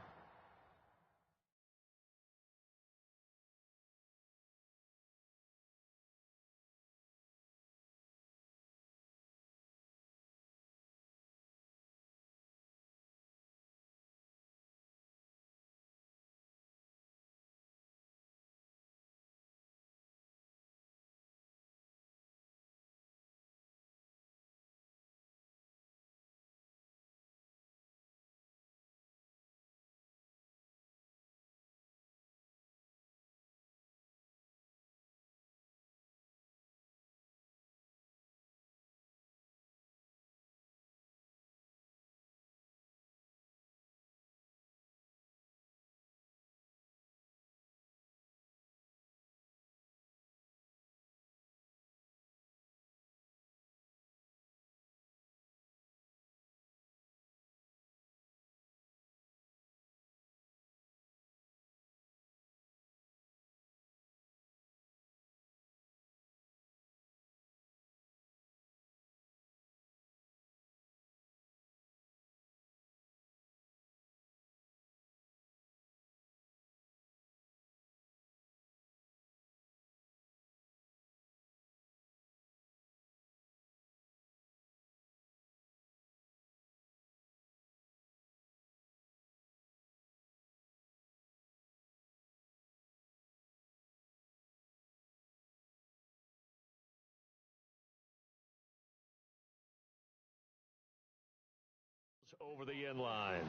Over the end line.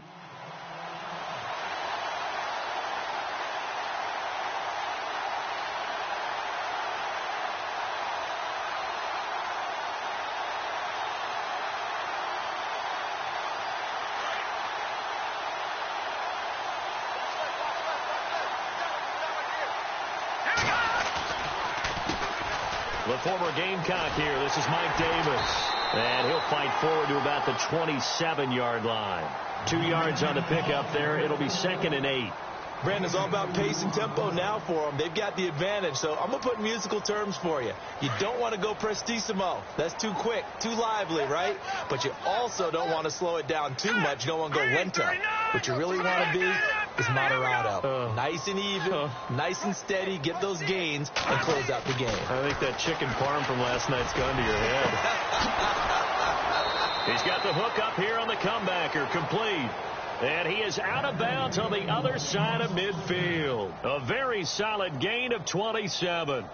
The former Gamecock here. This is Mike Davis. And he'll fight forward to about the 27-yard line. 2 yards on the pickup there. It'll be 2nd and 8. Brandon, it's all about pace and tempo now for them. They've got the advantage, so I'm going to put musical terms for you. You don't want to go prestissimo. That's too quick, too lively, right? But you also don't want to slow it down too much. You don't want to go lento. What you really want to be is moderato. Nice and even, nice and steady, get those gains, and close out the game. I think that chicken parm from last night's gone to your head. He's got the hook up here on the comebacker, complete. And he is out of bounds on the other side of midfield. A very solid gain of 27.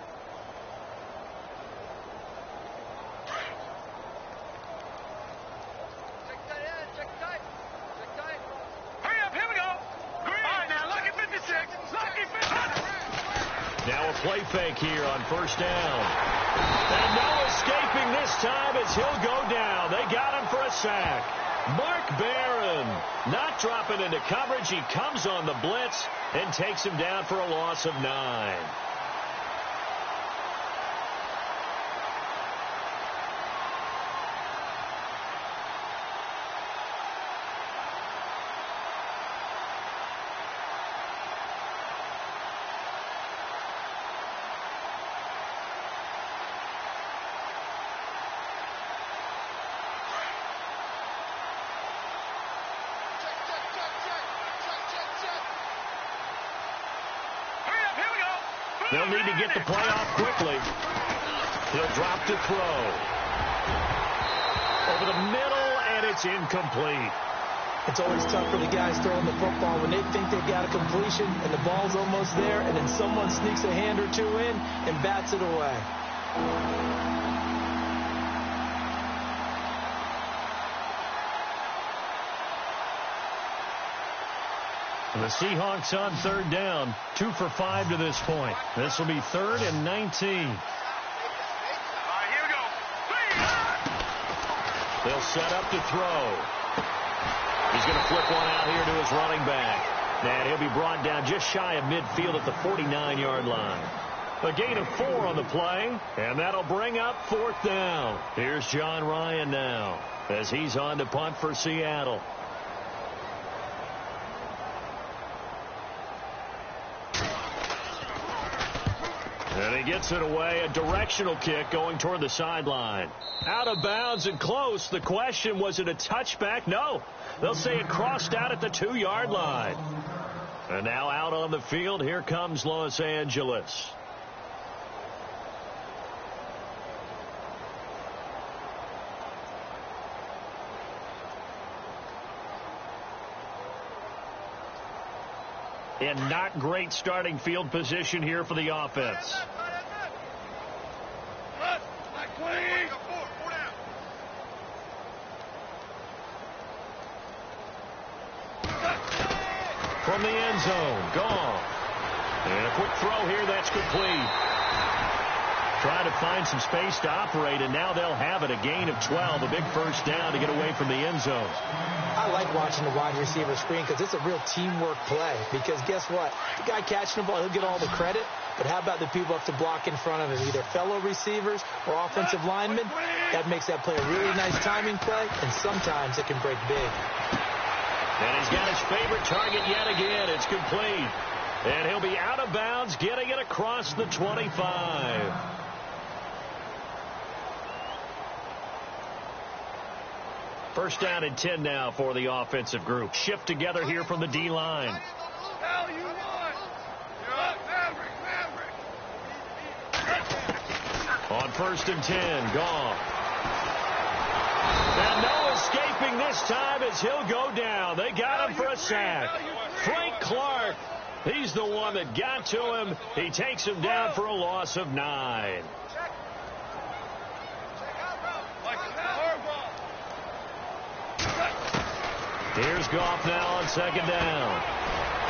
Now a play fake here on first down. And no escaping this time as he'll go down. They got him for a sack. Mark Barron not dropping into coverage. He comes on the blitz and takes him down for a loss of 9. They'll need to get the play off quickly. He'll drop to throw. Over the middle, and it's incomplete. It's always tough for the guys throwing the football when they think they've got a completion and the ball's almost there, and then someone sneaks a hand or two in and bats it away. The Seahawks on third down, 2 for 5 to this point. This will be 3rd and 19. Here we go. They'll set up to throw. He's going to flip one out here to his running back. And he'll be brought down just shy of midfield at the 49-yard line. A gain of 4 on the play, and that'll bring up 4th down. Here's John Ryan now as he's on to punt for Seattle. And he gets it away, a directional kick going toward the sideline. Out of bounds and close. The question, was it a touchback? No. They'll say it crossed out at the 2-yard line. And now out on the field, here comes Los Angeles. And not great starting field position here for the offense. From the end zone, gone. And a quick throw here, that's complete. Trying to find some space to operate, and now they'll have it. A gain of 12, a big first down to get away from the end zone. I like watching the wide receiver screen because it's a real teamwork play. Because guess what? The guy catching the ball, he'll get all the credit. But how about the people have to block in front of him, either fellow receivers or offensive linemen? That makes that play a really nice timing play, and sometimes it can break big. And he's got his favorite target yet again. It's complete. And he'll be out of bounds, getting it across the 25. First down and 10 now for the offensive group. Shift together here from the D-line. On 1st and 10, gone. And no escaping this time as he'll go down. They got him for a sack. Frank Clark, he's the one that got to him. He takes him down for a loss of 9. Here's Goff now on 2nd down.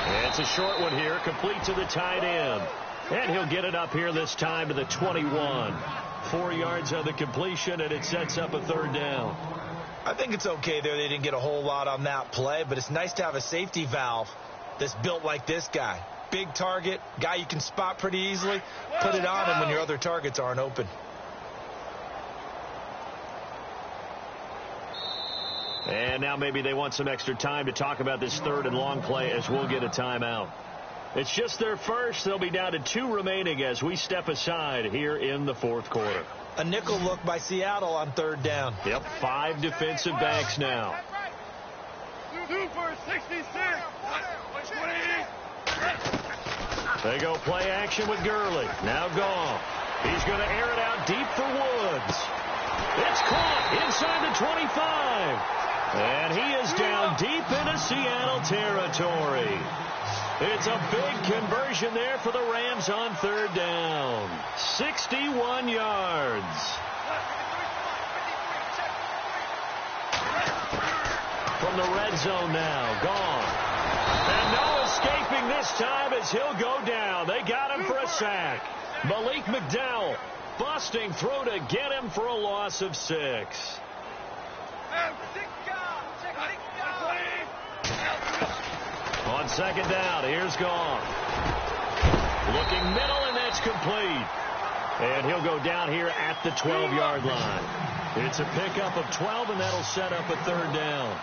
And it's a short one here, complete to the tight end. And he'll get it up here this time to the 21. 4 yards on the completion, and it sets up a 3rd down. I think it's okay there. They didn't get a whole lot on that play, but it's nice to have a safety valve that's built like this guy. Big target, guy you can spot pretty easily. Put it on him when your other targets aren't open. And now maybe they want some extra time to talk about this third and long play as we'll get a timeout. It's just their first. They'll be down to 2 remaining as we step aside here in the fourth quarter. A nickel look by Seattle on third down. Yep, 5 defensive backs now. 2 for 66. They go play action with Gurley. Now gone. He's going to air it out deep for Woods. It's caught inside the 25. And he is down deep into Seattle territory. It's a big conversion there for the Rams on third down. 61 yards. From the red zone now. Gone. And no escaping this time as he'll go down. They got him for a sack. Malik McDowell busting through to get him for a loss of 6. On second down, here's Gone. Looking middle, and that's complete. And he'll go down here at the 12-yard line. It's a pickup of 12, and that'll set up a third down.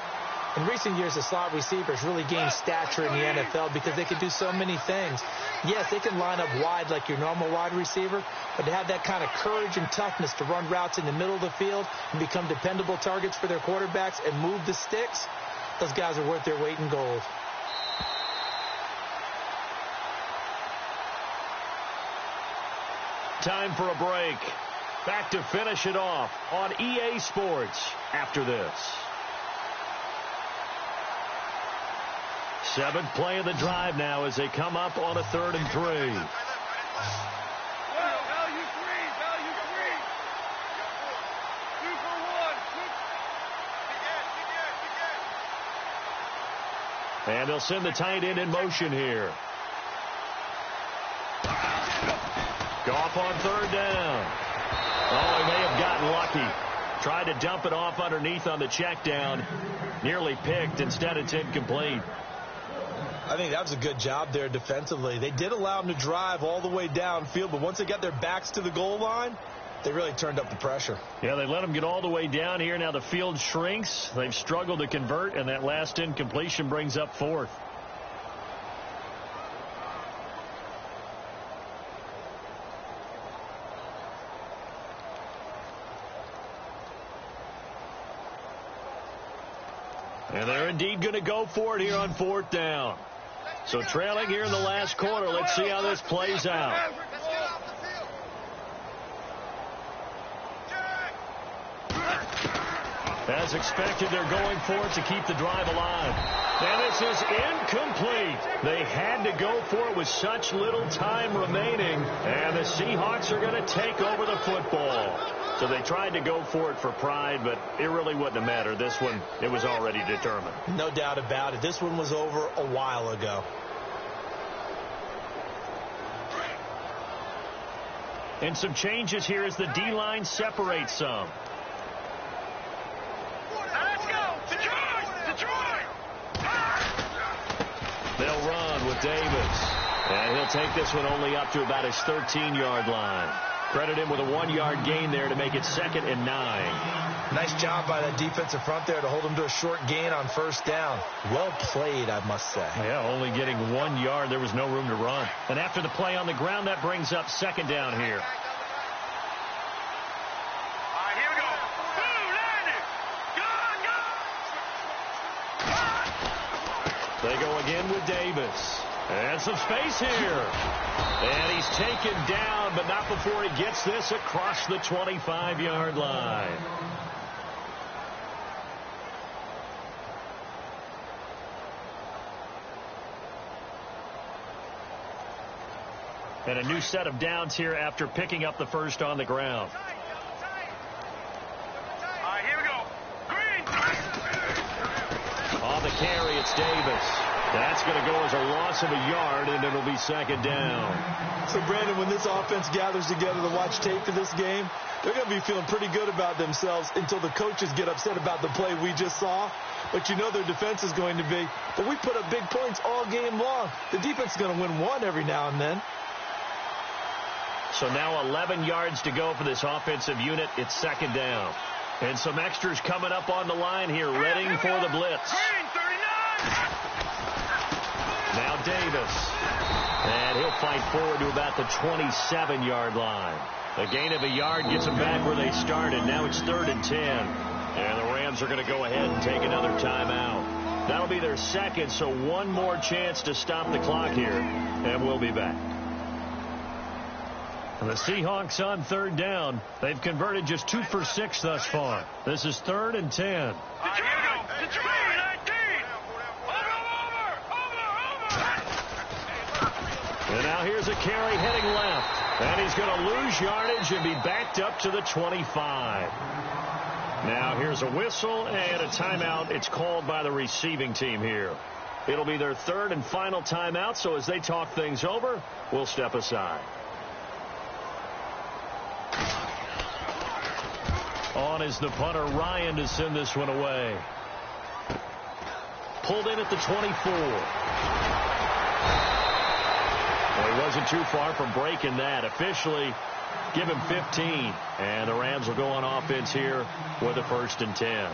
In recent years, the slot receivers really gained stature in the NFL because they can do so many things. Yes, they can line up wide like your normal wide receiver, but to have that kind of courage and toughness to run routes in the middle of the field and become dependable targets for their quarterbacks and move the sticks, those guys are worth their weight in gold. Time for a break. Back to finish it off on EA Sports after this. 7th play of the drive now as they come up on a 3rd and 3. Value 3. Value 3. 2 for 1. And they'll send the tight end in motion here. Goff on 3rd down. Oh, he may have gotten lucky. Tried to dump it off underneath on the check down. Nearly picked. Instead, it's incomplete. I think that was a good job there defensively. They did allow them to drive all the way downfield, but once they got their backs to the goal line, they really turned up the pressure. Yeah, they let them get all the way down here. Now the field shrinks. They've struggled to convert, and that last incompletion brings up 4th. And they're indeed going to go for it here on 4th down. So trailing here in the last quarter. Let's see how this plays out. As expected, they're going for it to keep the drive alive. And this is incomplete. They had to go for it with such little time remaining. And the Seahawks are going to take over the football. So they tried to go for it for pride, but it really wouldn't have mattered. This one, it was already determined. No doubt about it. This one was over a while ago. And some changes here as the D-line separates some. Let's go! Detroit! They'll run with Davis. And he'll take this one only up to about his 13-yard line. Credit him with a 1-yard gain there to make it 2nd and 9. Nice job by that defensive front there to hold him to a short gain on 1st down. Well played, I must say. Yeah, only getting 1 yard. There was no room to run. And after the play on the ground, that brings up 2nd down here. All right, here we go. They go again with Davis. And some space here. And he's taken down, but not before he gets this across the 25-yard line. And a new set of downs here after picking up the first on the ground. All right, here we go. Green! On the carry, it's Davis. That's going to go as a loss of a yard, and it'll be 2nd down. So, Brandon, when this offense gathers together to watch tape for this game, they're going to be feeling pretty good about themselves until the coaches get upset about the play we just saw. But you know their defense is going to be, but we put up big points all game long. The defense is going to win one every now and then. So now 11 yards to go for this offensive unit. It's 2nd down. And some extras coming up on the line here, readying for the blitz. Now Davis. And he'll fight forward to about the 27-yard line. A gain of a yard gets them back where they started. Now it's 3rd and 10. And the Rams are going to go ahead and take another timeout. That'll be their second, so one more chance to stop the clock here. And we'll be back. The Seahawks on 3rd down. They've converted just 2 for 6 thus far. This is 3rd and 10. And now here's a carry heading left. And he's going to lose yardage and be backed up to the 25. Now here's a whistle and a timeout. It's called by the receiving team here. It'll be their 3rd and final timeout, so as they talk things over, we'll step aside. On is the punter, Ryan, to send this one away. Pulled in at the 24. Well, he wasn't too far from breaking that. Officially, give him 15. And the Rams will go on offense here with a 1st and 10.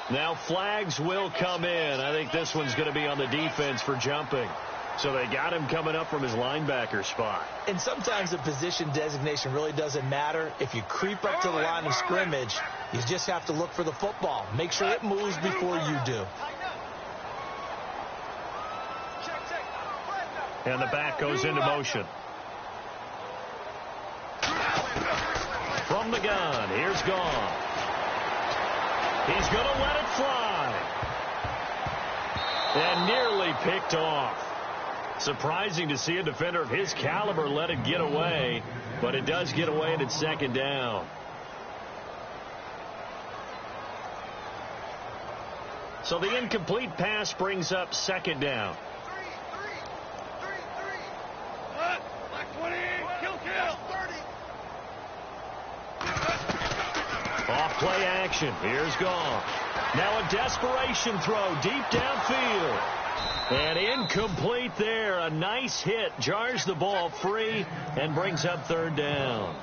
Now flags will come in. I think this one's going to be on the defense for jumping. So they got him coming up from his linebacker spot. And sometimes the position designation really doesn't matter. If you creep up to the line of scrimmage, you just have to look for the football. Make sure it moves before you do. And the back goes into motion. From the gun, here's Gone. He's going to let it fly. And nearly picked off. Surprising to see a defender of his caliber let it get away, but it does get away and it's 2nd down. So the incomplete pass brings up 2nd down. Off play action. Here's Gone. Now a desperation throw deep downfield. And incomplete there. A nice hit. Jars the ball free and brings up 3rd down.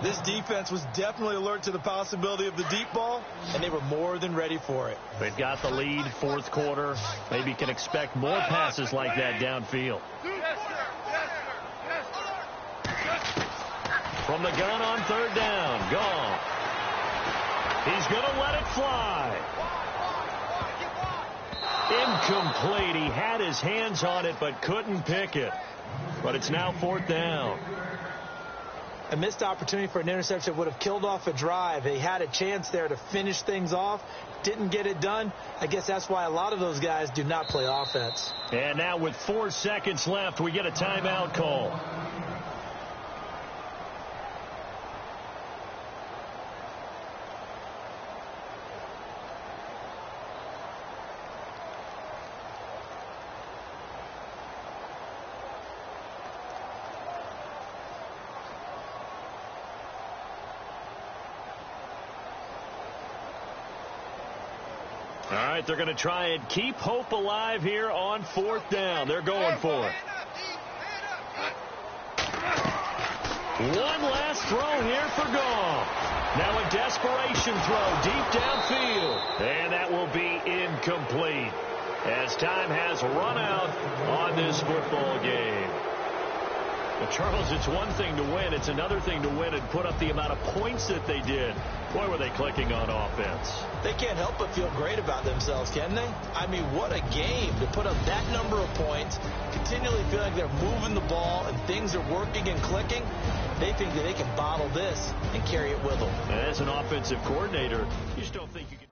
This defense was definitely alert to the possibility of the deep ball, and they were more than ready for it. They've got the lead, 4th quarter. Maybe can expect more passes like that downfield. From the gun on 3rd down. Gone. He's going to let it fly. Incomplete. He had his hands on it but couldn't pick it. But it's now 4th down. A missed opportunity for an interception would have killed off a drive. They had a chance there to finish things off. Didn't get it done. I guess that's why a lot of those guys do not play offense. And now with 4 seconds left, we get a timeout call. All right, they're going to try and keep hope alive here on 4th down. They're going for it. One last throw here for Gone. Now a desperation throw deep downfield. And that will be incomplete as time has run out on this football game. Well, Charles, it's one thing to win. It's another thing to win and put up the amount of points that they did. Boy, were they clicking on offense. They can't help but feel great about themselves, can they? I mean, what a game to put up that number of points, continually feel like they're moving the ball and things are working and clicking. They think that they can bottle this and carry it with them. As an offensive coordinator, you just don't think you can.